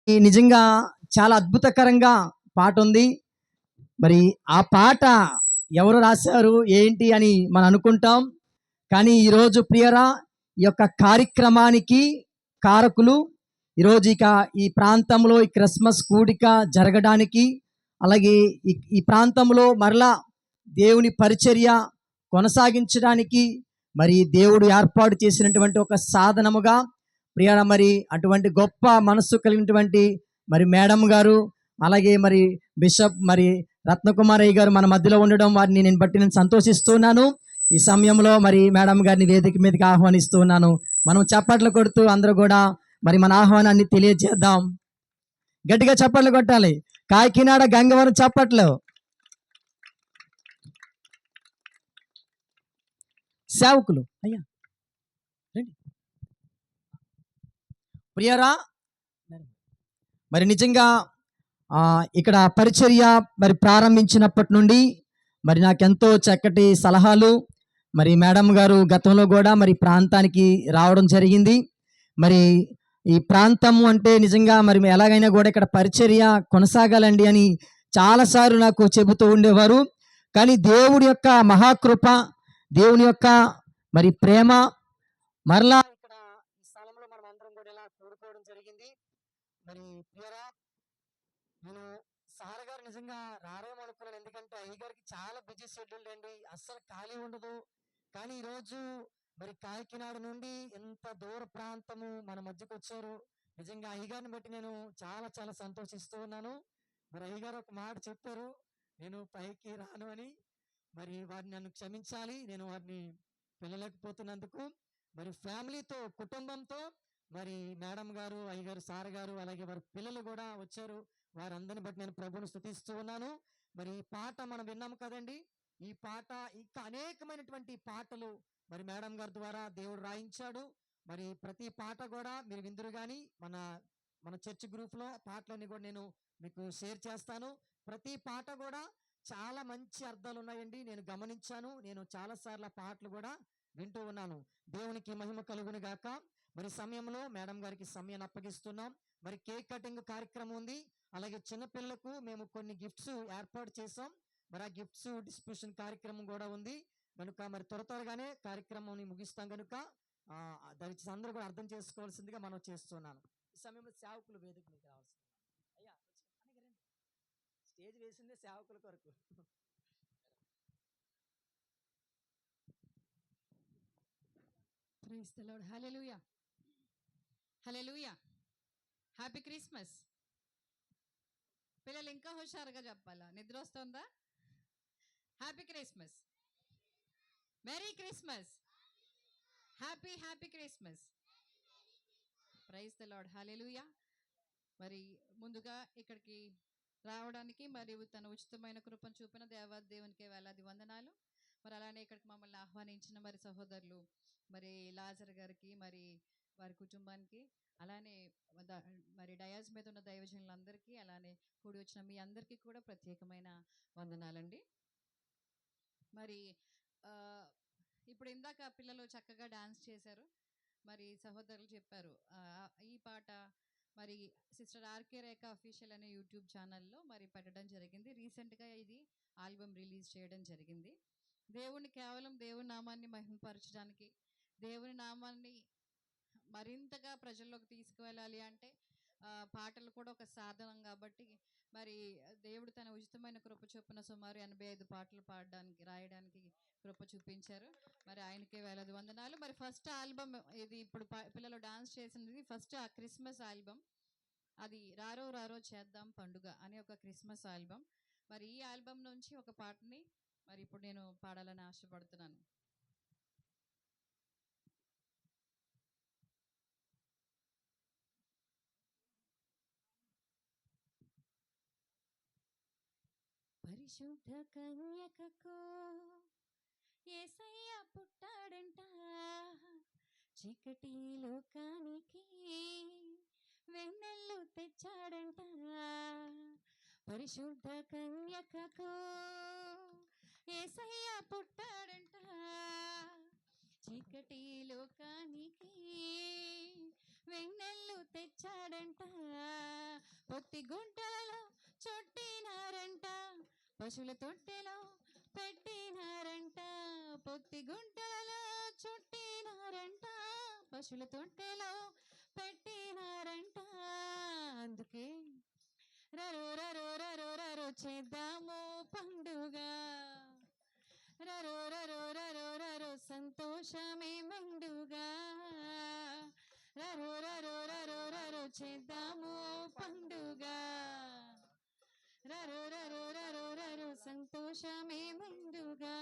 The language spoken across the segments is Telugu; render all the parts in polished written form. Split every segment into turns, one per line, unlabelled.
ఈ నిజంగా చాలా అద్భుతకరంగా పాటుంది. మరి ఆ పాట ఎవరు రాశారు, ఏంటి అని మనం అనుకుంటాం. కానీ ఈరోజు ప్రియరా, ఈ యొక్క కార్యక్రమానికి కారకులు ఈరోజు ఈ ప్రాంతంలో ఈ క్రిస్మస్ కూడిక జరగడానికి, అలాగే ఈ ప్రాంతంలో మరలా దేవుని పరిచర్య కొనసాగించడానికి మరి దేవుడు ఏర్పాటు చేసినటువంటి ఒక సాధనముగా ప్రియరా, మరి అటువంటి గొప్ప మనస్సు కలిగినటువంటి మరి మేడం గారు, అలాగే మరి బిషప్ మరి రత్నకుమారయ్య గారు మన మధ్యలో ఉండడం వారిని నేను బట్టి నేను సంతోషిస్తున్నాను. ఈ సమయంలో మరి మేడం గారిని వేదిక మీదకి ఆహ్వానిస్తున్నాను. మనం చప్పట్లు కొడుతూ అందరూ కూడా మరి మన ఆహ్వానాన్ని తెలియజేద్దాం. గట్టిగా చప్పట్లు కొట్టాలి. కాకినాడ గంగవరం చప్పట్లు. సేవకులు అయ్యా రండి. ప్రియరా, మరి నిజంగా ఇక్కడ పరిచర్య మరి ప్రారంభించినప్పటి నుండి మరి నాకెంతో చక్కటి సలహాలు మరి మేడం గారు గతంలో కూడా మరి ప్రాంతానికి రావడం జరిగింది. మరి ఈ ప్రాంతము అంటే నిజంగా మరి ఎలాగైనా కూడా ఇక్కడ పరిచర్య కొనసాగాలండి అని చాలాసార్లు నాకు చెబుతూ ఉండేవారు. కానీ దేవుడి యొక్క మహాకృప, దేవుని యొక్క మరి ప్రేమ మరలా ఇక్కడ ఈ స్థలంలో మనం అందరం కూడా ఇలా కూడుకోవడం జరిగింది. మరి ప్రియరా, నేను సార్ గారు నిజంగా రారేమో అనుకున్నాను. ఎందుకంటే అయ్యగారికి చాలా బిజీ షెడ్యూల్ అండి, అస్సలు ఖాళీ ఉండదు. కానీ ఈరోజు మరి కాకినాడ నుండి ఎంత దూర ప్రాంతము మన మధ్యకు వచ్చారు. నిజంగా అయ్యగారిని బట్టి నేను చాలా చాలా సంతోషిస్తూ ఉన్నాను. మరి అయ్యగారు ఒక మాట చెప్పారు, నేను పైకి రాను అని. మరి వారిని నన్ను క్షమించాలి, నేను వారిని పిలవలేకపోతున్నందుకు. మరి ఫ్యామిలీతో, కుటుంబంతో మరి మేడం గారు, అయ్యగారు, సార్ గారు, అలాగే వారి పిల్లలు కూడా వచ్చారు. వారందరిని బట్టి నేను ప్రభువును స్తుతిస్తూ ఉన్నాను. మరి ఈ పాట మనం విన్నాము కదండి. ఈ పాట ఇంకా అనేకమైనటువంటి పాటలు మరి మేడం గారి ద్వారా దేవుడు రాయించాడు. మరి ప్రతి పాట కూడా మీరు విందురు కానీ మన మన చర్చ్ గ్రూప్లో పాటలన్నీ కూడా నేను మీకు షేర్ చేస్తాను. ప్రతి పాట కూడా చాలా మంచి అర్థాలు ఉన్నాయండి, నేను గమనించాను. నేను చాలాసార్లు ఆ పాటలు కూడా వింటూ ఉన్నాను. దేవునికి మహిమ కలుగును గాక. మరి సమయంలో మేడం గారికి సమయాన్ని అప్పగిస్తున్నాం. మరి కేక్ కటింగ్ కార్యక్రమం ఉంది. అలాగే చిన్నపిల్లలకు మేము కొన్ని గిఫ్ట్స్ ఏర్పాటు చేసాం. మరి ఆ గిఫ్ట్స్ డిస్ట్రిబ్యూషన్ కార్యక్రమం కూడా ఉంది కనుక మరి త్వరగానే కార్యక్రమం ముగిస్తాం కనుక దయచేసి అందరూ కూడా అర్థం చేసుకోవాల్సిందిగా మనం చేస్తున్నాను. ఈ సమయంలో సేవకులు వేదిక మీకు రావాల్సింది. అయ్యా స్టేజ్ వేసిందే సేవకుల కొరకు.
Praise the lord. Hallelujah, hallelujah. Happy Christmas. పిల్లలు ఇంకా హుషారుగా చెప్పాలా, నిద్ర వస్తుందా? Happy Christmas, merry Christmas, happy happy Christmas. Praise the lord. Hallelujah. మరి ముందుగా ఇక్కడికి రావడానికి మరియు తన ఉచితమైన కృపను చూపిన దేవునికి వేలాది వందనాలు. మరి అలానే ఇక్కడికి మమ్మల్ని ఆహ్వానించిన మరి సహోదరులు మరి లాజర్ గారికి, మరి వారి కుటుంబానికి, అలానే మరి డయాస్ మీద ఉన్న దైవజనులందరికీ, అలానే కూడి వచ్చిన మీ అందరికీ కూడా ప్రత్యేకమైన వందనాలండి. మరి ఇప్పుడు ఇందాక పిల్లలు చక్కగా డాన్స్ చేశారు. మరి సహోదరులు చెప్పారు ఈ పాట మరి సిస్టర్ ఆర్కే రేఖ అఫీషియల్ అనే యూట్యూబ్ ఛానల్లో మరి పెట్టడం జరిగింది. రీసెంట్గా ఇది ఆల్బమ్ రిలీజ్ చేయడం జరిగింది. దేవుని కేవలం దేవుని నామాన్ని మహిమపరచడానికి, దేవుని నామాన్ని మరింతగా ప్రజల్లోకి తీసుకువెళ్ళాలి అంటే పాటలు కూడా ఒక సాధనం. కాబట్టి మరి దేవుడు తన ఉచితమైన కృప చొప్పున సుమారు 85 పాటలు రాయడానికి కృప చూపించారు. మరి ఆయనకే వేలాది వందనాలు. మరి ఫస్ట్ ఆల్బమ్ ఇది, ఇప్పుడు పిల్లలు డాన్స్ చేసినది ఫస్ట్ ఆ క్రిస్మస్ ఆల్బమ్. అది రారో రారో చేద్దాం పండుగ అనే ఒక క్రిస్మస్ ఆల్బమ్. మరి ఈ ఆల్బమ్ నుంచి ఒక పాటని మరి ఇప్పుడు నేను పాడాలని ఆశపడుతున్నాను. పరిశుద్ధ కన్యకకు యేసయ్య పుట్టాడంట, చీకటి లోకానికి వెన్నెల్లు తెచ్చాడంట. పరిశుద్ధ కన్యకకు యేసయ్య పుట్టాడంట, చీకటి లోకానికి వెన్నెల్లు తెచ్చాడంట. పొత్తి గుంటలలో చుట్టినారంట, పశువుల తొట్టెలో పెట్టినారంట. పొత్తి గుంటలలో చుట్టినారంట, పశువుల తొట్టెలో పెట్టినారంట. అందుకే రరో రరో రరో రరో చేద్దాము పండుగ, రరో రరో రరో రరో సంతోషమే మెండుగా, రరో రరో రరో రరో చేద్దాము పండుగ, రరో రరో రరో రరో సంతోషమే మెండుగా.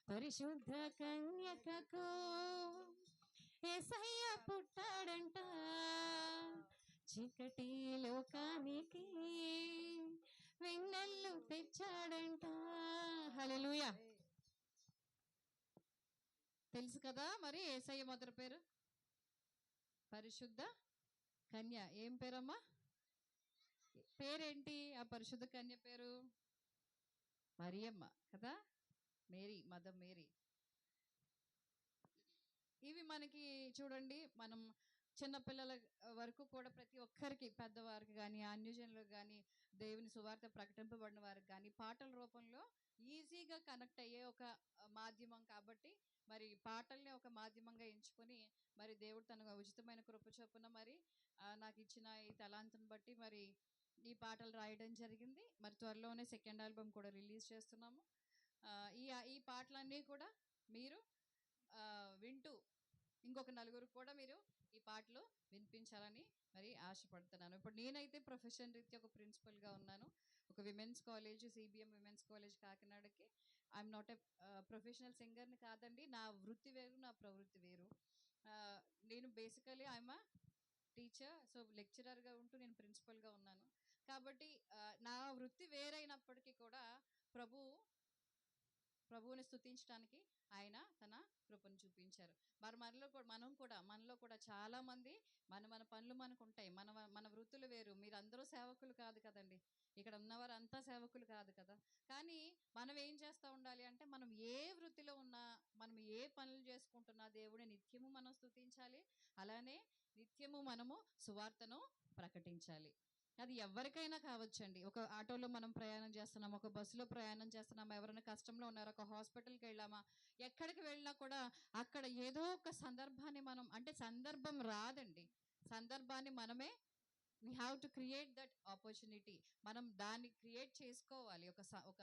పరిశుద్ధ కన్యకకు యేసయ్య పుట్టాడంట, చీకటి లోకానికి వెన్నెల్లు తెచ్చాడంట. హల్లెలూయా. తెలుసు కదా మరి యేసయ్య మొదటి పేరు పరిశుద్ధ కన్య. ఏం పేరమ్మా? పేరేంటి ఆ పరిశుద్ధ కన్య పేరు? మరియమ్మ కదా, మేరీ, మదర్ మేరీ. ఇవి మనకి చూడండి, మనం చిన్నపిల్లల వరకు కూడా ప్రతి ఒక్కరికి, పెద్దవారికి కానీ అన్యజనులకు కానీ దేవుని సువార్త ప్రకటింపబడిన వారికి కానీ పాటల రూపంలో ఈజీగా కనెక్ట్ అయ్యే ఒక మాధ్యమం కాబట్టి మరి పాటల్ని ఒక మాధ్యమంగా ఎంచుకొని మరి దేవుడు తన ఉచితమైన కృప చొప్పున మరి నాకు ఇచ్చిన ఈ తలాంతుని బట్టి మరి ఈ పాటలు రాయడం జరిగింది. మరి త్వరలోనే సెకండ్ ఆల్బమ్ కూడా రిలీజ్ చేస్తున్నాము. ఈ ఈ పాటలన్నీ కూడా మీరు వింటూ ఇంకొక నలుగురు కూడా మీరు ఈ పాటలు వినిపించాలని మరి ఆశపడుతున్నాను. ఇప్పుడు నేనైతే ప్రొఫెషన్ రీత్యా ఒక ప్రిన్సిపల్గా ఉన్నాను. ఒక women's college, CBM women's college కాకినాడకి. ఐఎమ్ నాట్ ఏ ప్రొఫెషనల్ సింగర్ని కాదండి. నా వృత్తి వేరు, నా ప్రవృత్తి వేరు. నేను బేసికలీ ఐఎమ్ టీచర్, సో లెక్చరర్గా ఉంటూ నేను ప్రిన్సిపల్గా ఉన్నాను. కాబట్టి నా వృత్తి వేరైనప్పటికీ కూడా ప్రభువుని స్తుతించడానికి ఆయన తన కృపను చూపించారు. మరి మనలో కూడా చాలా మంది మన పనులు మనకు ఉంటాయి. మన వృత్తులు వేరు. మీరు అందరూ సేవకులు కాదు కదండి, ఇక్కడ ఉన్నవారు అంతా సేవకులు కాదు కదా. కానీ మనం ఏం చేస్తూ ఉండాలి అంటే, మనం ఏ వృత్తిలో ఉన్నా, మనం ఏ పనులు చేసుకుంటున్నా దేవుడిని నిత్యము మనం స్తుతించాలి. అలానే నిత్యము మనము సువార్తను ప్రకటించాలి. అది ఎవరికైనా కావచ్చండి. ఒక ఆటోలో మనం ప్రయాణం చేస్తున్నాం, ఒక బస్సులో ప్రయాణం చేస్తున్నామా, ఎవరైనా కష్టంలో ఉన్నారా, ఒక హాస్పిటల్కి వెళ్ళామా, ఎక్కడికి వెళ్ళినా కూడా అక్కడ ఏదో ఒక సందర్భాన్ని మనం, అంటే సందర్భం రాదండి, సందర్భాన్ని మనమే we have to create that opportunity. మనం దాన్ని క్రియేట్ చేసుకోవాలి. ఒక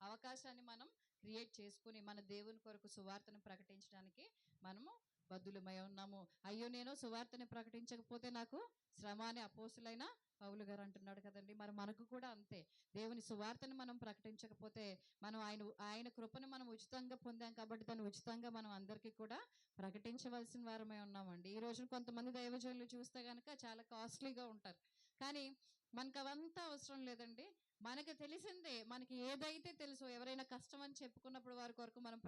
అవకాశాన్ని మనం క్రియేట్ చేసుకుని మన దేవుని కొరకు సువార్తను ప్రకటించడానికి మనము బద్దులమై ఉన్నాము. అయ్యో, నేను సువార్తని ప్రకటించకపోతే నాకు శ్రమ అని అపోస్తులైన పౌలు గారు అంటున్నాడు కదండి. మరి మనకు కూడా అంతే. దేవుని సువార్తను మనం ప్రకటించకపోతే మనం ఆయన కృపను మనం ఉచితంగా పొందాం కాబట్టి దాన్ని ఉచితంగా మనం అందరికీ కూడా ప్రకటించవలసిన వారమై ఉన్నామండి. ఈ రోజున కొంతమంది దైవజనులు చూస్తే కనుక చాలా కాస్ట్లీగా ఉంటారు, కానీ మనకు అవంతా అవసరం లేదండి. మనకు తెలిసిందే, మనకి ఏదైతే తెలుసో, ఎవరైనా కష్టం అని చెప్పుకున్నప్పుడు వారి కొరకు మనం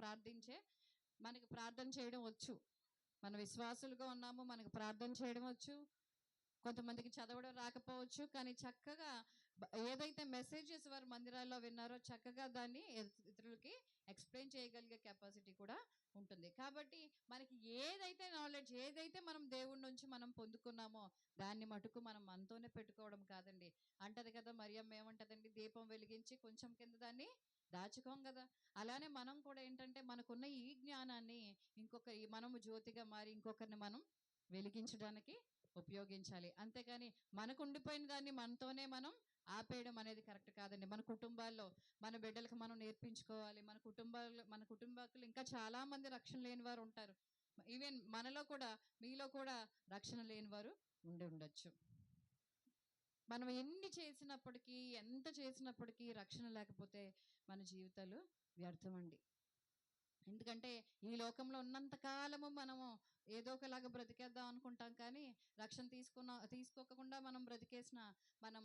మనకి ప్రార్థన చేయడం వచ్చు. మన విశ్వాసులుగా ఉన్నాము, మనకు ప్రార్థన చేయడం వచ్చు. కొంతమందికి చదవడం రాకపోవచ్చు, కానీ చక్కగా ఏదైతే మెసేజెస్ వారు మందిరాల్లో విన్నారో చక్కగా దాన్ని ఇతరులకి ఎక్స్ప్లెయిన్ చేయగలిగే కెపాసిటీ కూడా ఉంటుంది. కాబట్టి మనకి ఏదైతే నాలెడ్జ్, ఏదైతే మనం దేవుడి నుంచి మనం పొందుకున్నామో దాన్ని మటుకు మనం మనతోనే పెట్టుకోవడం కాదండి. అంటది కదా మరియమ్మ, ఏమంటదండి, దీపం వెలిగించి కొంచెం కింద దాన్ని దాచుకోం కదా. అలానే మనం కూడా ఏంటంటే మనకున్న ఈ జ్ఞానాన్ని మనము జ్యోతిగా మారి ఇంకొకరిని మనం వెలిగించడానికి ఉపయోగించాలి. అంతేగాని మనకు ఉండిపోయిన దాన్ని మనతోనే మనం ఆపేయడం అనేది కరెక్ట్ కాదండి. మన కుటుంబాల్లో మన బిడ్డలకు మనం నేర్పించుకోవాలి. మన కుటుంబాలు ఇంకా చాలా మంది రక్షణ లేని వారు ఉంటారు. ఈవెన్ మనలో కూడా, మీలో కూడా రక్షణ లేని వారు ఉండొచ్చు. మనం ఎంత చేసినప్పటికీ రక్షణ లేకపోతే మన జీవితాలు వ్యర్థం అండి. ఎందుకంటే ఈ లోకంలో ఉన్నంత కాలము మనము ఏదో ఒకలాగా బ్రతికేద్దాం అనుకుంటాం, కానీ రక్షణ తీసుకోకుండా మనం బ్రతికేసిన, మనం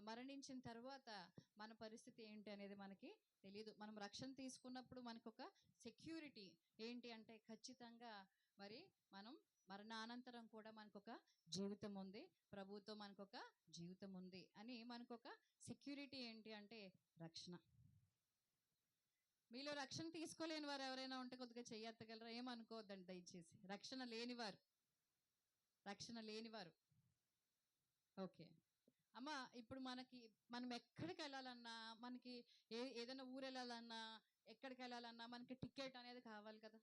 మరణించిన తర్వాత మన పరిస్థితి ఏంటి అనేది మనకి తెలియదు. మనం రక్షణ తీసుకున్నప్పుడు మనకు ఒక సెక్యూరిటీ ఏంటి అంటే, ఖచ్చితంగా మరి మనం మరణానంతరం కూడా మనకొక జీవితం ఉంది, ప్రభువుతో మనకొక జీవితం ఉంది అని మనకొక సెక్యూరిటీ ఏంటి అంటే రక్షణ. మీలో రక్షణ తీసుకోలేని వారు ఎవరైనా ఉంటే కొద్దిగా చెయ్యెత్తగలరా? ఏమనుకోవద్దండి దయచేసి. రక్షణ లేనివారు ఓకే. అమ్మ, ఇప్పుడు మనం ఎక్కడికి వెళ్ళాలన్నా, మనకి ఏదైనా ఊరు వెళ్ళాలన్నా, ఎక్కడికి వెళ్ళాలన్నా మనకి టికెట్ అనేది కావాలి కదా.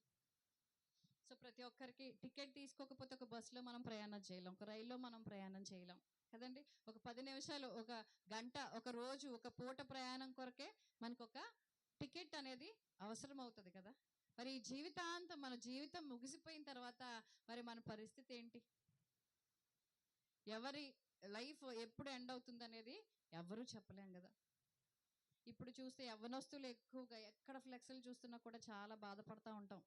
సో ప్రతి ఒక్కరికి టికెట్ తీసుకోకపోతే ఒక బస్సులో మనం ప్రయాణం చేయలేం, ఒక రైల్లో మనం ప్రయాణం చేయలేం కదండి. ఒక 10 నిమిషాలు, ఒక గంట, ఒక రోజు, ఒక పూట ప్రయాణం కొరకే మనకు ఒక టికెట్ అనేది అవసరం అవుతుంది కదా. మరి ఈ జీవితాంతం మన జీవితం ముగిసిపోయిన తర్వాత మరి మన పరిస్థితి ఏంటి? ఎవరి లైఫ్ ఎప్పుడు ఎండ్ అవుతుంది అనేది ఎవరూ చెప్పలేం కదా. ఇప్పుడు చూస్తే యవ్వనస్తులు ఎక్కువగా ఎక్కడ ఫ్లెక్స్లు చూస్తున్నా కూడా చాలా బాధపడతా ఉంటాం.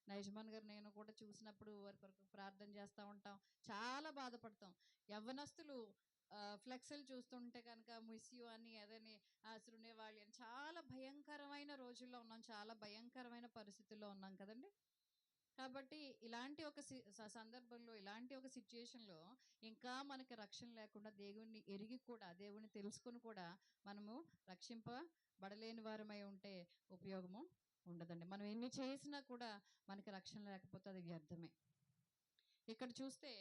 నా యజమాని గారు నేను కూడా చూసినప్పుడు వారి కొరకు ప్రార్థన చేస్తూ ఉంటాం. చాలా బాధపడతాం. యవ్వనస్తులు ఫ్లెక్స్లు చూస్తుంటే కనుక మిస్ యూ అని అదని శృణేవాళి అని చాలా భయంకరమైన రోజుల్లో ఉన్నాం. చాలా భయంకరమైన పరిస్థితుల్లో ఉన్నాం కదండి. కాబట్టి ఇలాంటి ఒక సందర్భంలో, ఇలాంటి ఒక సిచ్యుయేషన్లో ఇంకా మనకి రక్షణ లేకుండా దేవుణ్ణి ఎరిగి కూడా, దేవుణ్ణి తెలుసుకుని కూడా మనము రక్షింపబడలేని వారమై ఉంటే ఉపయోగము ఉండదండి. మనం ఎన్ని చేసినా కూడా మనకి రక్షణ లేకపోతే అది వ్యర్థమే. ఇక్కడ చూస్తే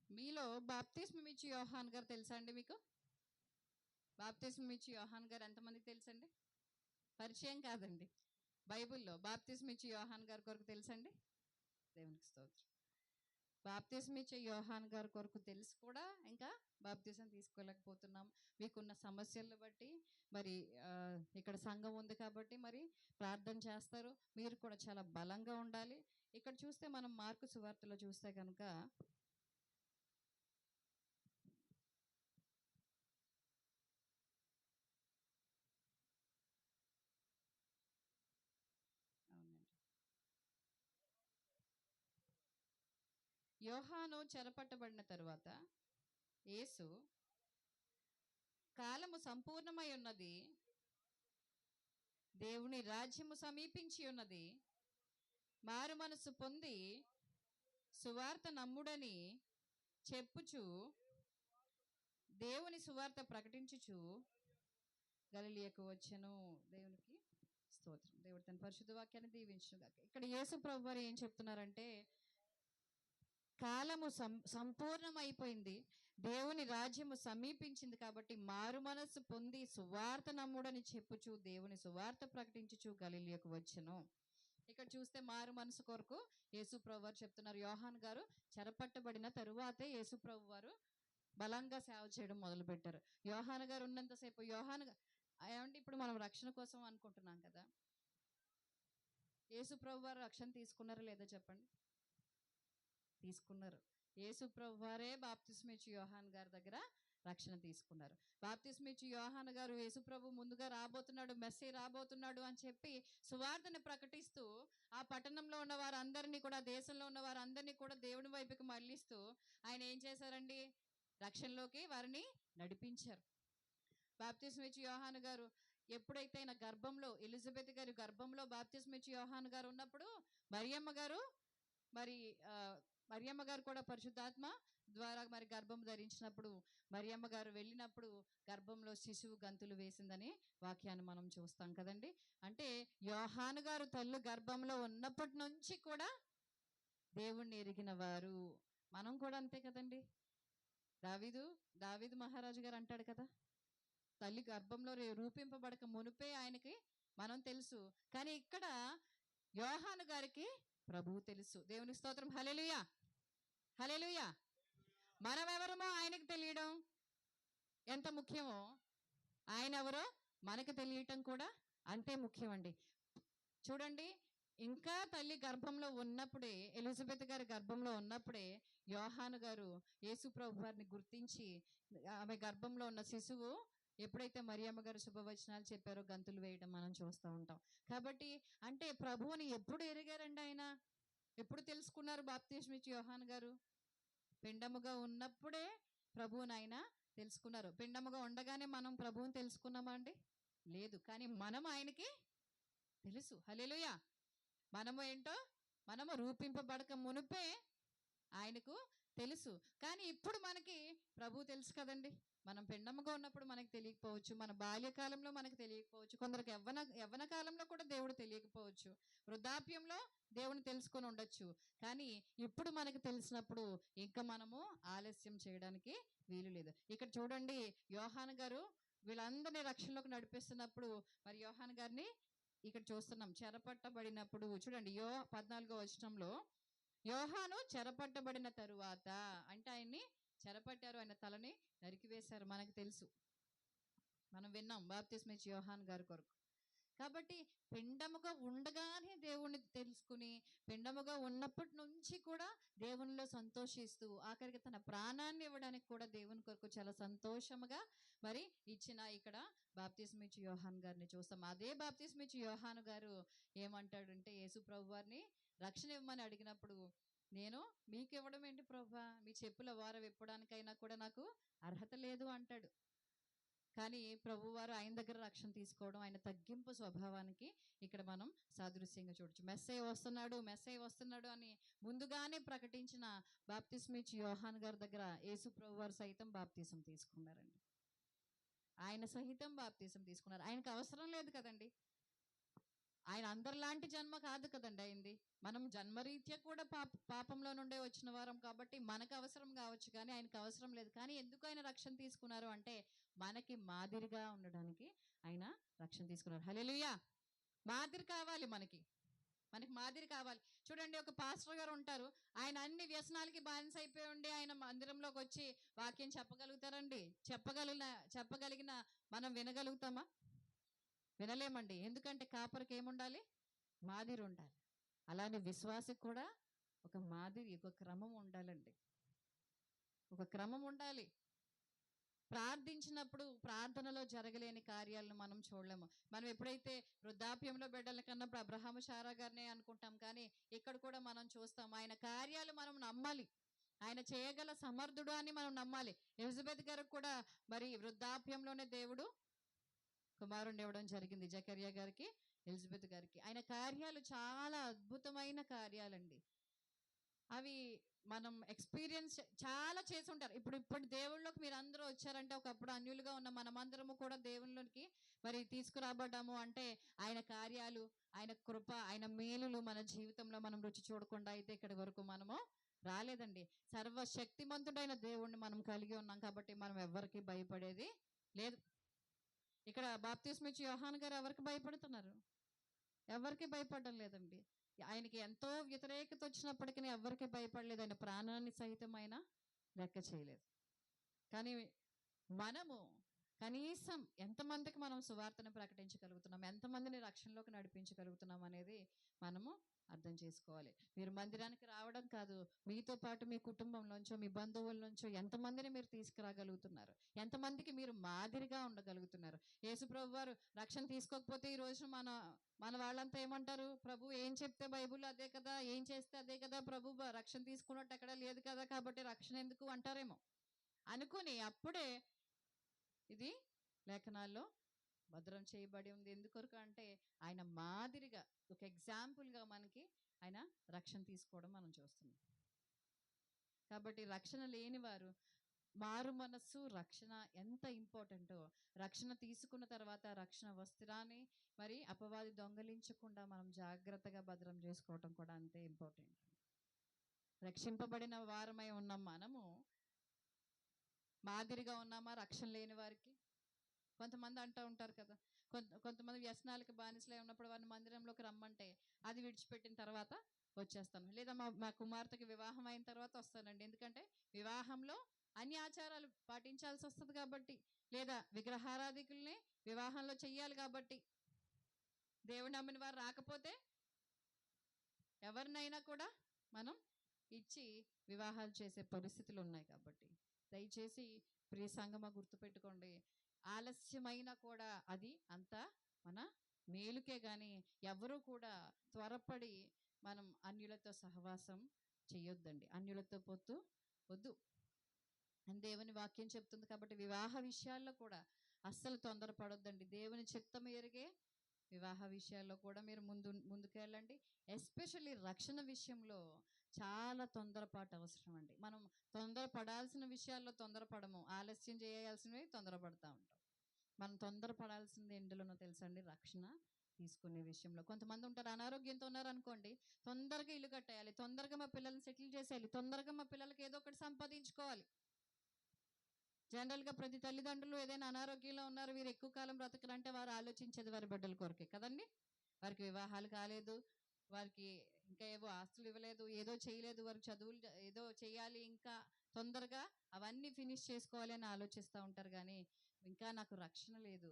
మీలో బాప్తిస్మం ఇచ్చి యోహాన్ గారు తెలుసా అండి మీకు? బాప్తిస్మం ఇచ్చి యోహాన్ గారు ఎంతమందికి తెలుసండి? పరిచయం కాదండి, బైబిల్లో బాప్తిస్మం ఇచ్చి యోహాన్ గారి కొరకు తెలుసండి? దేవునికి స్తోత్రం. బాప్తిజం ఇచ్చే యోహాన్ గారి కొరకు తెలిసి కూడా ఇంకా బాప్తిజం తీసుకోలేకపోతున్నాం. మీకున్న సమస్యలను బట్టి మరి ఇక్కడ సంఘం ఉంది కాబట్టి మరి ప్రార్థన చేస్తారు. మీరు కూడా చాలా బలంగా ఉండాలి. ఇక్కడ చూస్తే మనం మార్కు సువార్తలో చూస్తే కనుక అవునండి, యోహాను చెరపట్టబడిన తరువాత యేసు కాలము సంపూర్ణమై ఉన్నది, దేవుని రాజ్యము సమీపించి ఉన్నది, మారు మనసు పొంది సువార్త నమ్ముడని చెప్పుచు దేవుని సువార్త ప్రకటించుచు గలిలియకు వచ్చెను. దేవునికి స్తోత్రం. దేవుడు తన పరిశుద్ధ వాక్యాన్ని దీవించుగాక. ఇక్కడ యేసు ప్రభు వారు ఏం చెప్తున్నారంటే, కాలము సంపూర్ణమైపోయింది, దేవుని రాజ్యము సమీపించింది కాబట్టి మారు మనస్సు పొంది సువార్త నమ్ముడని చెప్పుచు దేవుని సువార్త ప్రకటించుచు గలిలియకు వచ్చెను. ఇక్కడ చూస్తే మారు మనసు కొరకు యేసు ప్రభు వారు చెప్తున్నారు. యోహాన్ గారు చెరపట్టబడిన తరువాతే యేసు ప్రభు వారు బలంగా సేవ చేయడం మొదలు పెట్టారు. యోహాన్ గారు ఉన్నంతసేపు ఏమంటే ఇప్పుడు మనం రక్షణ కోసం అనుకుంటున్నాం కదా. యేసు ప్రభు వారు రక్షణ తీసుకున్నారా లేదా చెప్పండి? తీసుకున్నారు. యేసు ప్రభు వారే బాప్తిస్మం ఇచ్చి యోహాన్ గారి దగ్గర రక్షణ తీసుకున్నారు. బాప్తిస్మం ఇచ్చి యోహాన్ గారు యేసు ప్రభు ముందుగా రాబోతున్నాడు, మెస్సీ రాబోతున్నాడు అని చెప్పి సువార్తను ప్రకటిస్తూ ఆ పట్టణంలో ఉన్న వారందరినీ కూడా, దేశంలో ఉన్న వారందరినీ కూడా దేవుని వైపుకి మళ్ళిస్తూ ఆయన ఏం చేశారండి? రక్షణలోకి వారిని నడిపించారు. బాప్తిస్మం ఇచ్చి యోహాన్ గారు ఎప్పుడైతే ఆయన గర్భంలో, ఎలిజబెత్ గారి గర్భంలో బాప్తిస్మం ఇచ్చి యోహాన్ గారు ఉన్నప్పుడు మరియమ్మ గారు మరి మరియమ్మ గారు కూడా పరిశుద్ధాత్మ ద్వారా మరి గర్భం ధరించినప్పుడు మరియమ్మ గారు వెళ్ళినప్పుడు గర్భంలో శిశువు గంతులు వేసిందని వాక్యాన్ని మనం చూస్తాం కదండి. అంటే యోహాను గారు తల్లి గర్భంలో ఉన్నప్పటి నుంచి కూడా దేవుణ్ణి ఎరిగిన వారు. మనం కూడా అంతే కదండి. దావీదు మహారాజు గారు అంటాడు కదా, తల్లి గర్భంలో రూపింపబడక మునిపే ఆయనకి మనం తెలుసు. కానీ ఇక్కడ యోహాను గారికి ప్రభువు తెలుసు. దేవునికి స్తోత్రం. హల్లెలూయా, హల్లెలూయా. మనం ఎవరమో ఆయనకు తెలియడం ఎంత ముఖ్యమో, ఆయన ఎవరో మనకు తెలియటం కూడా అంతే ముఖ్యమండి. చూడండి, ఇంకా తల్లి గర్భంలో ఉన్నప్పుడే, ఎలిజబెత్ గారి గర్భంలో ఉన్నప్పుడే యోహాను గారు యేసు ప్రభు వారిని గుర్తించి ఆమె గర్భంలో ఉన్న శిశువు ఎప్పుడైతే మరియమ్మ గారు శుభవచనాలు చెప్పారో గంతులు వేయడం మనం చూస్తూ ఉంటాం. కాబట్టి అంటే ప్రభువుని ఎప్పుడు ఎరిగారండి ఆయన? ఎప్పుడు తెలుసుకున్నారు బాప్తిస్మం ఇచ్చి యోహాన్ గారు? పిండముగా ఉన్నప్పుడే ప్రభువుని ఆయన తెలుసుకున్నారు. పిండముగా ఉండగానే మనం ప్రభువుని తెలుసుకున్నామా అండి? లేదు. కానీ మనం ఆయనకి తెలుసు. హల్లెలూయా. మనము ఏంటో, మనము రూపింపబడక మునిపే ఆయనకు తెలుసు. కానీ ఇప్పుడు మనకి ప్రభు తెలుసు కదండి. మనం పిండముగా ఉన్నప్పుడు మనకు తెలియకపోవచ్చు. మన బాల్యకాలంలో మనకు తెలియకపోవచ్చు. కొందరికి యవ్వన కాలంలో కూడా దేవుడు తెలియకపోవచ్చు. వృద్ధాప్యంలో దేవుని తెలుసుకొని ఉండొచ్చు. కానీ ఇప్పుడు మనకు తెలిసినప్పుడు ఇంకా మనము ఆలస్యం చేయడానికి వీలు లేదు. ఇక్కడ చూడండి, యోహాను గారు వీళ్ళందరినీ రక్షణలోకి నడిపిస్తున్నప్పుడు మరి యోహాను గారిని ఇక్కడ చూస్తున్నాం. చెరపట్టబడినప్పుడు చూడండి 14వ వచనంలో, యోహాను చెరపట్టబడిన తరువాత అంటే ఆయన్ని చెరపట్టారు, ఆయన తలని నరికివేశారు. మనకు తెలుసు, మనం విన్నాం బాప్తిస్మ ఇచ్చే యోహాన్ గారి కొరకు. కాబట్టి పిండముగా ఉండగానే దేవుణ్ణి తెలుసుకుని, పిండముగా ఉన్నప్పటి నుంచి కూడా దేవునిలో సంతోషిస్తూ, ఆఖరికి తన ప్రాణాన్ని ఇవ్వడానికి కూడా దేవుని కొరకు చాలా సంతోషముగా మరి ఇచ్చిన ఇక్కడ బాప్తిస్మ ఇచ్చే యోహాన్ గారిని చూస్తాం. అదే బాప్తిస్మ ఇచ్చే యోహాను గారు ఏమంటాడంటే, యేసు ప్రభు వారిని రక్షణ ఇవ్వమని అడిగినప్పుడు, నేను మీకు ఇవ్వడం ఏంటి ప్రభా, మీ చెప్పుల వార విప్పడానికైనా కూడా నాకు అర్హత లేదు అంటాడు. కానీ ప్రభువారు ఆయన దగ్గర రక్షణ తీసుకోవడం, ఆయన తగ్గింపు స్వభావానికి ఇక్కడ మనం సాదృశ్యంగా చూడొచ్చు. మెస్సయ్య వస్తున్నాడు అని ముందుగానే ప్రకటించిన బాప్తిస్మిచ్ యోహాన్ గారి దగ్గర యేసు ప్రభువారు సైతం బాప్తిసం తీసుకున్నారండి. ఆయన సహితం బాప్తిసం తీసుకున్నారు. ఆయనకు అవసరం లేదు కదండి. ఆయన అందరిలాంటి జన్మ కాదు కదండి అయింది. మనం జన్మరీత్యా కూడా పాపంలో నుండే వచ్చిన వారం కాబట్టి మనకు అవసరం కావచ్చు, కానీ ఆయనకు అవసరం లేదు. కానీ ఎందుకు ఆయన రక్షణ తీసుకున్నారు అంటే, మనకి మాదిరిగా ఉండడానికి ఆయన రక్షణ తీసుకున్నారు. హల్లెలూయా. మాదిరి కావాలి మనకి మాదిరి కావాలి. చూడండి, ఒక పాస్టర్ గారు ఉంటారు, ఆయన అన్ని వ్యసనాలకి బానిస అయిపోయి ఉండి ఆయన మందిరంలోకి వచ్చి వాక్యం చెప్పగలుగుతారండి? చెప్పగలిగిన మనం వినగలుగుతామా? వినలేమండి. ఎందుకంటే కాపరికి ఏముండాలి? మాదిరి ఉండాలి. అలానే విశ్వాసకు కూడా ఒక మాదిరి, ఒక క్రమం ఉండాలండి. ఒక క్రమం ఉండాలి. ప్రార్థించినప్పుడు ప్రార్థనలో జరగలేని కార్యాలను మనం చూడలేము. మనం ఎప్పుడైతే వృద్ధాప్యంలో బిడ్డల కన్నప్పుడు అబ్రహాము శారా గారినే అనుకుంటాం, కానీ ఇక్కడ కూడా మనం చూస్తాం ఆయన కార్యాలు మనం నమ్మాలి. ఆయన చేయగల సమర్థుడు అని మనం నమ్మాలి. ఎలిజబెత్ గారికి కూడా మరి వృద్ధాప్యంలోనే దేవుడు కుమారుని ఇవ్వడం జరిగింది, జకర్యా గారికి, ఎలిజబెత్ గారికి. ఆయన కార్యాలు చాలా అద్భుతమైన కార్యాలండి. అవి మనం ఎక్స్పీరియన్స్ చాలా చేసి ఉంటారు. ఇప్పుడు దేవుళ్ళలోకి మీరు అందరూ వచ్చారంటే, ఒకప్పుడు అన్యులుగా ఉన్న మనమందరము కూడా దేవుళ్ళలోకి మరి తీసుకురాబడ్డాము అంటే ఆయన కార్యాలు, ఆయన కృప, ఆయన మేలులు మన జీవితంలో మనం రుచి చూడకుండా అయితే ఇక్కడి వరకు మనము రాలేదండి. సర్వశక్తిమంతుడైన దేవుణ్ణి మనం కలిగి ఉన్నాం కాబట్టి మనం ఎవరికి భయపడేది లేదు. ఇక్కడ బాప్తిస్మ ఇచ్చే యోహాను గారు ఎవరికి భయపడుతున్నారు? ఎవరికి భయపడడం లేదండి. ఆయనకి ఎంతో వ్యతిరేకత వచ్చినప్పటికీ ఎవరికి భయపడలేదు. ఆయన ప్రాణాన్ని సహితం ఆయన లెక్క చేయలేదు. కానీ మనము కనీసం ఎంతమందికి మనం సువార్తను ప్రకటించగలుగుతున్నాం, ఎంతమందిని రక్షణలోకి నడిపించగలుగుతున్నాం అనేది మనము అర్థం చేసుకోవాలి. మీరు మందిరానికి రావడం కాదు, మీతో పాటు మీ కుటుంబంలోంచో మీ బంధువుల నుంచో ఎంతమందిని మీరు తీసుకురాగలుగుతున్నారు, ఎంతమందికి మీరు మాదిరిగా ఉండగలుగుతున్నారు. యేసుప్రభు వారు రక్షణ తీసుకోకపోతే ఈ రోజు మన వాళ్ళంతా ఏమంటారు? ప్రభు ఏం చెప్తే బైబుల్ అదే కదా, ఏం చేస్తే అదే కదా, ప్రభు రక్షణ తీసుకున్నట్టు ఎక్కడ లేదు కదా, కాబట్టి రక్షణ ఎందుకు అంటారేమో అనుకుని అప్పుడే ఇది లేఖనాల్లో భద్రం చేయబడి ఉంది. ఎందుకొరకు అంటే ఆయన మాదిరిగా, ఒక ఎగ్జాంపుల్గా మనకి ఆయన రక్షణ తీసుకోవడం మనం చూస్తున్నాం. కాబట్టి రక్షణ లేని వారు, మారు మనస్సు, రక్షణ ఎంత ఇంపార్టెంటో, రక్షణ తీసుకున్న తర్వాత రక్షణ వస్త్రాన్ని మరి అపవాది దొంగలించకుండా మనం జాగ్రత్తగా భద్రం చేసుకోవటం కూడా అంతే ఇంపార్టెంట్. రక్షింపబడిన వారమై ఉన్న మనము మాదిరిగా ఉన్నామా రక్షణ లేని వారికి? కొంతమంది అంటూ ఉంటారు కదా, కొంతమంది వ్యసనాలకు బానిసలై ఉన్నప్పుడు వారిని మందిరంలోకి రమ్మంటే అది విడిచిపెట్టిన తర్వాత వచ్చేస్తాను, లేదా మా కుమార్తెకి వివాహం అయిన తర్వాత వస్తానండి, ఎందుకంటే వివాహంలో అన్ని ఆచారాలు పాటించాల్సి వస్తుంది కాబట్టి, లేదా విగ్రహారాధికుల్ని వివాహంలో చెయ్యాలి కాబట్టి, దేవుని నమ్మిన వారు రాకపోతే ఎవరినైనా కూడా మనం ఇచ్చి వివాహాలు చేసే పరిస్థితులు ఉన్నాయి. కాబట్టి దయచేసి ప్రియ సంగమా గుర్తుపెట్టుకోండి, ఆలస్యమైనా కూడా అది అంతా మన మేలుకే, కానీ ఎవరు కూడా త్వరపడి మనం అన్యులతో సహవాసం చేయొద్దండి, అన్యులతో పొత్తు వద్దు అని దేవుని వాక్యం చెప్తుంది. కాబట్టి వివాహ విషయాల్లో కూడా అస్సలు తొందరపడొద్దండి. దేవుని చిత్తం ఎరిగే వివాహ విషయాల్లో కూడా మీరు ముందుకు వెళ్ళండి. ఎస్పెషల్లీ రక్షణ విషయంలో చాలా తొందరపాటు అవసరం అండి. మనం తొందరపడాల్సిన విషయాల్లో తొందరపడము. ఆలస్యం చేయాల్సినవి తొందరపడతా ఉంటాం. మనం తొందరపడాల్సింది ఎందులోనో తెలుసా అండి? రక్షణ తీసుకునే విషయంలో. కొంతమంది ఉంటారు అనారోగ్యంతో ఉన్నారనుకోండి, తొందరగా ఇల్లు కట్టేయాలి, తొందరగా మా పిల్లల్ని సెటిల్ చేసేయాలి, తొందరగా మా పిల్లలకి ఏదో ఒకటి సంపాదించుకోవాలి. జనరల్‌గా ప్రతి తల్లిదండ్రులు ఏదైనా అనారోగ్యంలో ఉన్నారు, వీరు ఎక్కువ కాలం బ్రతకరంటే వారు ఆలోచించేది వారి బిడ్డల కొరకే కదండీ! వారికి వివాహాలు కాలేదు, వారికి ఇంకా ఏవో ఆస్తులు ఇవ్వలేదు, ఏదో చేయలేదు, వారికి చదువులు ఏదో చేయాలి, ఇంకా తొందరగా అవన్నీ ఫినిష్ చేసుకోవాలి అని ఆలోచిస్తూ ఉంటారు గానీ, ఇంకా నాకు రక్షణ లేదు.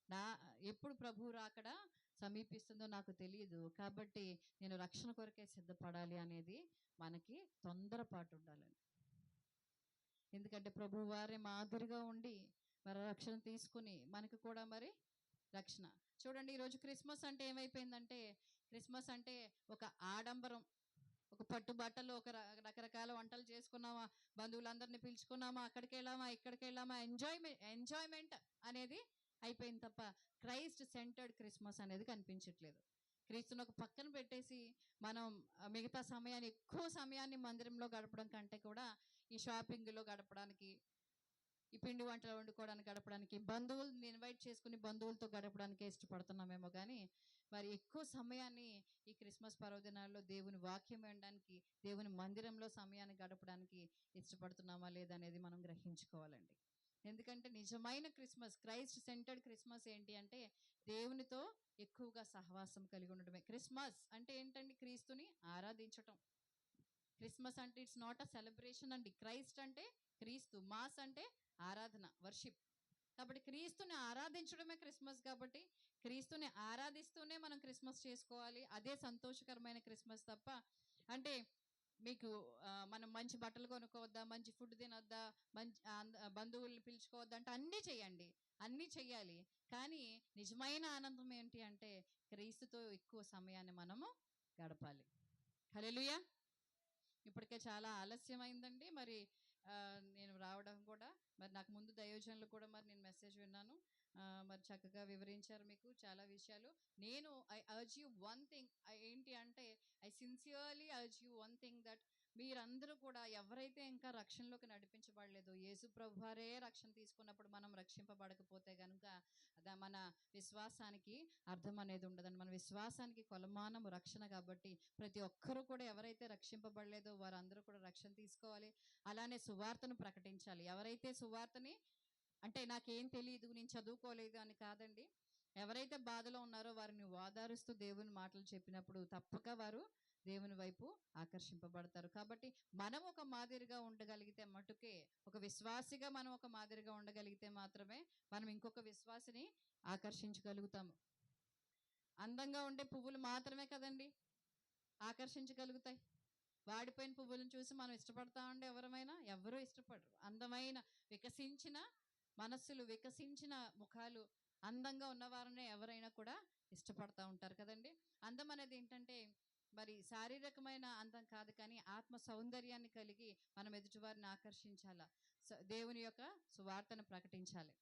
నా ఎప్పుడు ప్రభువు రాకడ సమీపిస్తుందో నాకు తెలీదు. కాబట్టి నేను రక్షణ కొరకే సిద్ధపడాలి అనేది మనకి తొందరపాటు ఉండాలండి. ఎందుకంటే ప్రభువు వారే మాదిరిగా ఉండి మరి రక్షణ తీసుకుని మనకు కూడా మరి రక్షణ. చూడండి ఈరోజు క్రిస్మస్ అంటే ఏమైపోయిందంటే, క్రిస్మస్ అంటే ఒక ఆడంబరం, ఒక పట్టు బట్టలు, ఒక రకరకాల వంటలు చేసుకున్నామా, బంధువులందరినీ పిలుచుకున్నామా, అక్కడికెళ్ళామా, ఇక్కడికెళ్ళామా, ఎంజాయ్మెంట్ అనేది అయిపోయింది తప్ప క్రైస్ట్ సెంటర్డ్ క్రిస్మస్ అనేది కనిపించట్లేదు. క్రీస్తుని ఒక పక్కన పెట్టేసి మనం మిగతా సమయాన్ని, ఎక్కువ సమయాన్ని మందిరంలో గడపడం కంటే కూడా ఈ షాపింగ్‌లో గడపడానికి, ఈ పిండి వంటలు వండుకోవడానికి గడపడానికి, బంధువుల్ని ఇన్వైట్ చేసుకుని బంధువులతో గడపడానికే ఇష్టపడుతున్నామేమో కానీ, మరి ఎక్కువ సమయాన్ని ఈ క్రిస్మస్ పర్వదినాల్లో దేవుని వాక్యం వినడానికి, దేవుని మందిరంలో సమయాన్ని గడపడానికి ఇష్టపడుతున్నామా లేదా అనేది మనం గ్రహించుకోవాలండి. ఎందుకంటే నిజమైన క్రిస్మస్, క్రైస్ట్ సెంటర్డ్ క్రిస్మస్ ఏంటి అంటే దేవునితో ఎక్కువగా సహవాసం కలిగి ఉండడమే. క్రిస్మస్ అంటే ఏంటండి? క్రీస్తుని ఆరాధించటం. క్రిస్మస్ అంటే ఇట్స్ నాట్ అ సెలబ్రేషన్ అండి. క్రైస్ట్ అంటే క్రీస్తు, మాస్ అంటే ఆరాధన, వర్షిప్. కాబట్టి క్రీస్తుని ఆరాధించడమే క్రిస్మస్. కాబట్టి క్రీస్తుని ఆరాధిస్తూనే మనం క్రిస్మస్ చేసుకోవాలి. అదే సంతోషకరమైన క్రిస్మస్ తప్ప అంటే మీకు మనం మంచి బట్టలు కొనుక్కోవద్దా, మంచి ఫుడ్ తినొద్దా, మంచి బంధువుల్ని పిలుచుకోవద్దా అంటే అన్నీ చేయండి, అన్నీ చెయ్యాలి. కానీ నిజమైన ఆనందం ఏంటి అంటే క్రీస్తుతో ఎక్కువ సమయాన్ని మనము గడపాలి. హల్లెలూయా! ఇప్పటికే చాలా ఆలస్యమైందండి. మరి నేను రావడం కూడా మరి నాకు ముందు దైవజనులు కూడా మరి నేను మెసేజ్ విన్నాను. మరి చక్కగా వివరించారు మీకు చాలా విషయాలు. నేను I urge you one thing, ఏంటి అంటే I sincerely urge you one thing that మీరందరూ కూడా ఎవరైతే ఇంకా రక్షణలోకి నడిపించబడలేదో, యేసు ప్రభువారే రక్షణ తీసుకున్నప్పుడు మనం రక్షింపబడకపోతే గనుక మన విశ్వాసానికి అర్థం అనేది ఉండదండి. మన విశ్వాసానికి కొలమానము రక్షణ. కాబట్టి ప్రతి ఒక్కరూ కూడా ఎవరైతే రక్షింపబడలేదో వారందరూ కూడా రక్షణ తీసుకోవాలి. అలానే సువార్తను ప్రకటించాలి. ఎవరైతే సువార్తని అంటే నాకేం తెలీదు, నేను చదువుకోలేదు అని కాదండి. ఎవరైతే బాధలో ఉన్నారో వారిని ఓదారుస్తూ దేవుని మాటలు చెప్పినప్పుడు తప్పక వారు దేవుని వైపు ఆకర్షింపబడతారు. కాబట్టి మనం ఒక మాదిరిగా ఉండగలిగితే మటుకే, ఒక విశ్వాసిగా మనం ఒక మాదిరిగా ఉండగలిగితే మాత్రమే మనం ఇంకొక విశ్వాసిని ఆకర్షించగలుగుతాము. అందంగా ఉండే పువ్వులు మాత్రమే కదండి ఆకర్షించగలుగుతాయి. వాడిపోయిన పువ్వులను చూసి మనం ఇష్టపడతామండి ఎవరమైనా? ఎవ్వరూ ఇష్టపడరు. అందమైన వికసించిన మనస్సులు, వికసించిన ముఖాలు, అందంగా ఉన్నవారనే ఎవరైనా కూడా ఇష్టపడతా ఉంటారు కదండి. అందం అనేది ఏంటంటే మరి శారీరకమైన అందం కాదు, కానీ ఆత్మ సౌందర్యాన్ని కలిగి మనం ఎదుటివారిని ఆకర్షించాల, దేవుని యొక్క సువార్తను ప్రకటించాలి.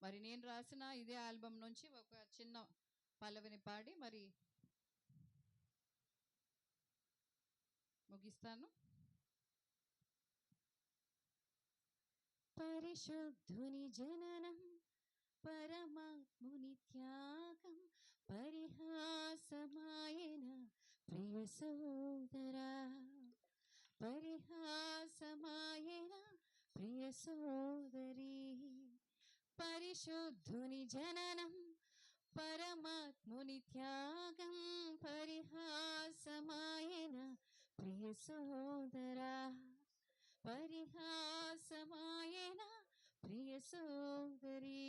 మరి నేను రాసిన ఇదే ఆల్బమ్ నుంచి ఒక చిన్న పల్లవిని పాడి మరి ముగిస్తాను. పరిశుద్ధుని జననం, పరమాత్ముని త్యాగం, పరిహాసమాయన ప్రియ సోదరా, పరిహాసమాయన ప్రియ సోదరి. పరిశుద్ధుని జననం, పరమాత్ముని త్యాగం, పరిహాసమాయన ప్రియ సోదరా, పరిహాసమాయన ప్రియ సోదరి.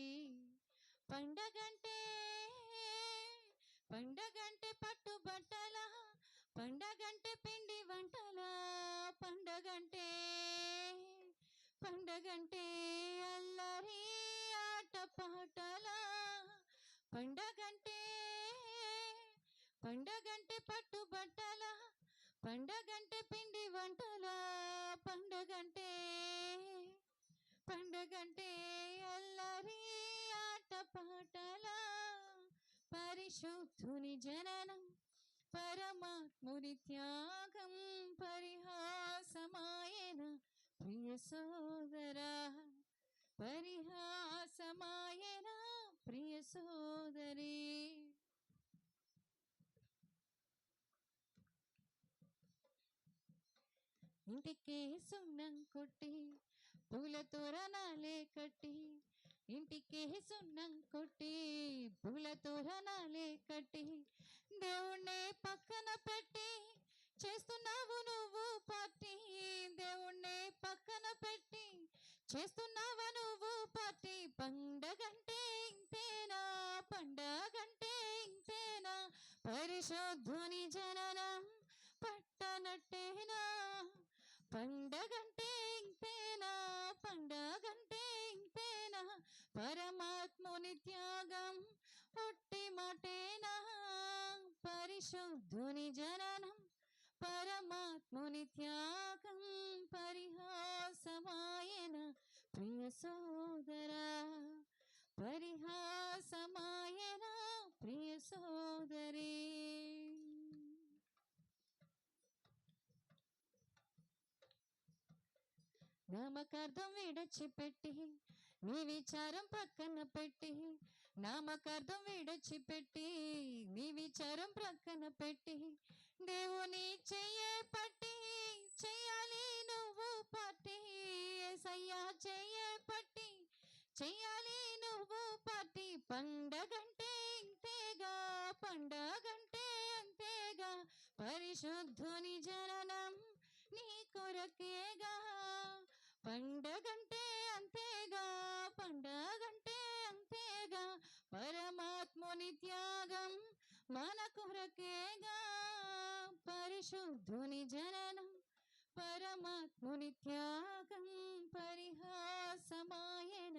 పండగంటే పండగంటే పట్టుబట్టల, పండగంటే పిండి వంటల, పండగంటే పండగంటే అల్లరి ఆటపాటల, పండగంటే పండగంటే పట్టుబట్టల, పండగంటే పిండి వంటల, పండగంటే పండగంటే అల్లరి ఆటపాటల. పరిశుద్ధుని జననం, పరమాత్ముని త్యాగం పరిహాసమాయన ప్రియ సోదరా, పరిహాసమాయన ప్రియ సోదరి. ఇంటికి సున్నం కొట్టి పూల తోరణాలే కట్టి, ఇంటికి సున్నం కొట్టి పూల తోరణాలే కట్టి, దేవుణ్ణి పక్కన పెట్టి చేస్తున్నావు నువ్వు పార్టీ, దేవుణ్ణి పక్కన పెట్టి చేస్తున్నావా నువ్వు పార్టీ. పండగంటే ఇంతేనా, పండగంటే ఇంతేనా, పరిశుద్ధుని జననం పట్టనట్టేనా. పండగంటే ఇంతేనా, పండగంటే ఇంతేనా, పరమాత్ముని త్యాగం ఒట్టి మాటేనా. పరిశుద్ధుని జననం పరమాత్ముని త్యాగం పరిహాసమాయన ప్రియ సోదరా, పరిహాసమాయన ప్రియ సోదరి. నామకార్థం విడచిపెట్టి నీ విచారం పక్కన పెట్టి, నామకార్థం విడచిపెట్టి నీ విచారం ప్రక్కన పెట్టి, దేవుని చెయ్యే పట్టి చెయ్యాలి నువ్వు పార్టీ. యేసయ్యా చెయ్యే పట్టి చెయ్యాలి నువ్వు పార్టీ. పండగంటే ఇంతేగా, పండగంటే అంతేగా, పరిశుద్ధుని జననం నీ కొరకేగా. పండగంటే అంతేగా, పండగంటే అంతేగా, పరమాత్ముని త్యాగం మన కొరకేగా. పరిశుద్ధుని జననం పరమాత్ముని త్యాగం పరిహాసమాయన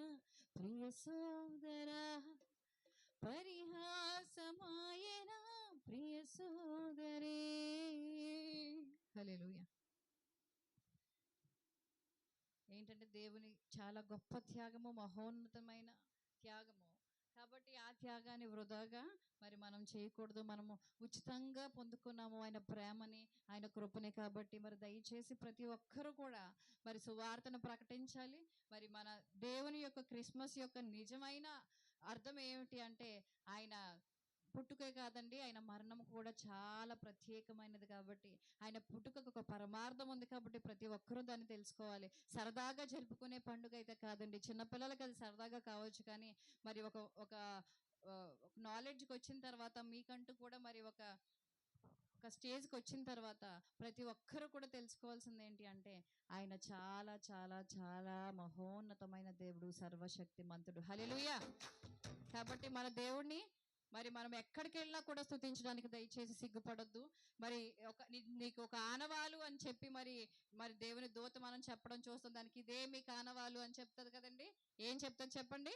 ప్రియ సోదరా, పరిహాసమాయన ప్రియ సోదరి. హల్లెలూయా. ఏంటంటే దేవుని చాలా గొప్ప త్యాగము, మహోన్నతమైన త్యాగము. కాబట్టి ఆ త్యాగాన్ని వృధాగా మరి మనం చేయకూడదు. మనము ఉచితంగా పొందుకున్నాము ఆయన ప్రేమని, ఆయన కృపని. కాబట్టి మరి దయచేసి ప్రతి ఒక్కరూ కూడా మరి సువార్తను ప్రకటించాలి. మరి మన దేవుని యొక్క క్రిస్మస్ యొక్క నిజమైన అర్థం ఏమిటి అంటే ఆయన పుట్టుకే కాదండి, ఆయన మరణం కూడా చాలా ప్రత్యేకమైనది. కాబట్టి ఆయన పుట్టుకకు ఒక పరమార్థం ఉంది. కాబట్టి ప్రతి ఒక్కరూ దాన్ని తెలుసుకోవాలి. సరదాగా జరుపుకునే పండుగ అయితే కాదండి. చిన్నపిల్లలకి అది సరదాగా కావచ్చు, కానీ మరి ఒక ఒక నాలెడ్జ్కి వచ్చిన తర్వాత, మీకంటూ కూడా మరి ఒక స్టేజ్కి వచ్చిన తర్వాత ప్రతి ఒక్కరూ కూడా తెలుసుకోవాల్సింది ఏంటి అంటే ఆయన చాలా చాలా చాలా మహోన్నతమైన దేవుడు, సర్వశక్తిమంతుడు. హల్లెలూయా. కాబట్టి మన దేవుణ్ణి మరి మనం ఎక్కడికి వెళ్ళినా కూడా స్తుతించడానికి దయచేసి సిగ్గుపడొద్దు. మరి నీకు ఒక ఆనవాలు అని చెప్పి మరి మరి దేవుని దూత మనం చెప్పడం చూస్తాం. దానికి ఇదే మీకు ఆనవాలు అని చెప్తుంది కదండి. ఏం చెప్తుంది చెప్పండి?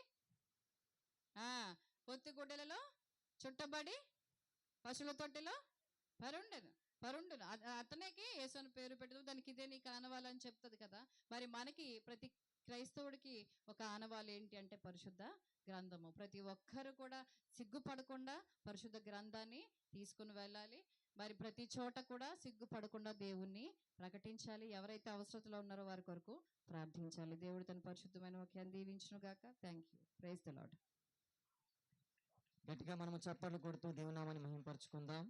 పొత్తి గుడ్డలలో చుట్టబడి పశువుల తొట్టిలో పరుండును అతనికి యేసు అని పేరు పెట్టదు, దానికి ఇదే నీకు ఆనవాలు అని చెప్తుంది కదా. మరి మనకి ప్రతి క్రైస్తవుడికి ఒక ఆనవాలు ఏంటి అంటే పరిశుద్ధ గ్రంథము. ప్రతి ఒక్కరు కూడా సిగ్గుపడకుండా పరిశుద్ధ గ్రంథాన్ని తీసుకుని వెళ్ళాలి. మరి ప్రతి చోట కూడా సిగ్గుపడకుండా దేవుణ్ణి ప్రకటించాలి. ఎవరైతే అవసరతలో ఉన్నారో వారి కొరకు ప్రార్థించాలి. దేవుడు తన పరిశుద్ధమైన వాక్యాన్ని దీవించును గాక. Thank you. Praise the lord.
గట్టిగా మనము చప్పట్లు కొడుతూ దేవుని నామాన్ని మహిమపరచుకుందాం.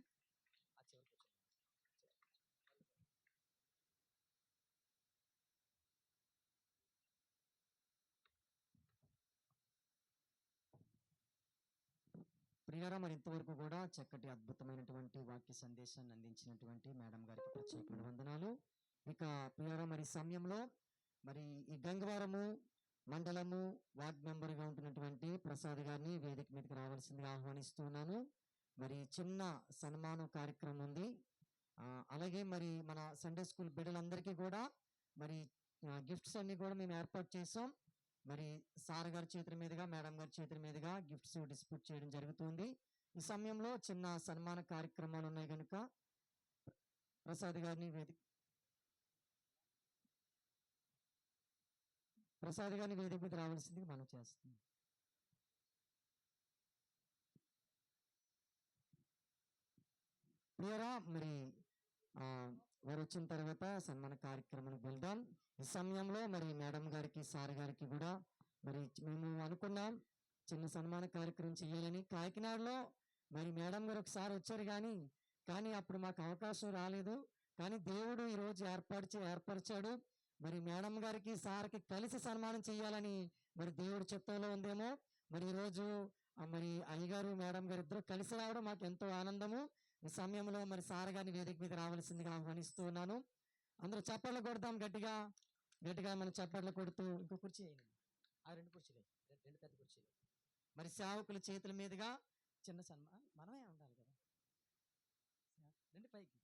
ప్రియారా, మరి ఇంతవరకు కూడా చక్కటి అద్భుతమైనటువంటి వాక్య సందేశాన్ని అందించినటువంటి మేడం గారికి ప్రత్యేకమైన వందనాలు. ఇక ప్రియారా, మరి సమయంలో మరి ఈ గంగవరము మండలము వార్డ్ మెంబర్గా ఉంటున్నటువంటి ప్రసాద్ గారిని వేదిక మీదకి రావాల్సిందిగా ఆహ్వానిస్తున్నాను. మరి చిన్న సన్మానం కార్యక్రమం ఉంది. అలాగే మరి మన సండే స్కూల్ బిడ్డలందరికీ కూడా మరి గిఫ్ట్స్ అన్ని కూడా మేము ఏర్పాటు చేసాం. మరి సార్ గారి చేతుల మీదుగా, మేడం గారి చేతుల మీదుగా గిఫ్ట్స్ డిస్ట్రిబ్యూట్ చేయడం జరుగుతుంది. ఈ సమయంలో చిన్న సన్మాన కార్యక్రమాలు ఉన్నాయి కనుక ప్రసాద్ గారిని వేదిక మీద రావాల్సింది మనం చేస్తున్నాం. ప్రియరా మరి ఆ, వారు వచ్చిన తర్వాత సన్మాన కార్యక్రమానికి వెళ్దాం. ఈ సమయంలో మరి మేడం గారికి సార్ గారికి కూడా మరి మేము అనుకున్నాం చిన్న సన్మాన కార్యక్రమం చేయాలని కాకినాడలో. మరి మేడం గారు ఒకసారి వచ్చారు కానీ అప్పుడు మాకు అవకాశం రాలేదు. కానీ దేవుడు ఈరోజు ఏర్పరిచాడు. మరి మేడం గారికి సార్కి కలిసి సన్మానం చేయాలని మరి దేవుడు చిత్తంలో ఉందేమో. మరి ఈరోజు మరి అయ్యగారు మేడం గారు ఇద్దరు కలిసి రావడం మాకు ఎంతో ఆనందము. ఈ సమయంలో మరి సార్ గారిని వేదిక మీద రావాల్సిందిగా ఆహ్వానిస్తూ ఉన్నాను. అందరూ చప్పట్లు కొడతాం గట్టిగా గట్టిగా మనం చప్పట్లు కొడుతూ ఇంకో కుర్చీ వేయండి. ఆ రెండు కుర్చీలు రెండు పెద్ద కుర్చీలు. మరి సేవకుల చేతుల మీదుగా చిన్న సన్మానం మనమే ఉండాలి కదా. రెండు పైకి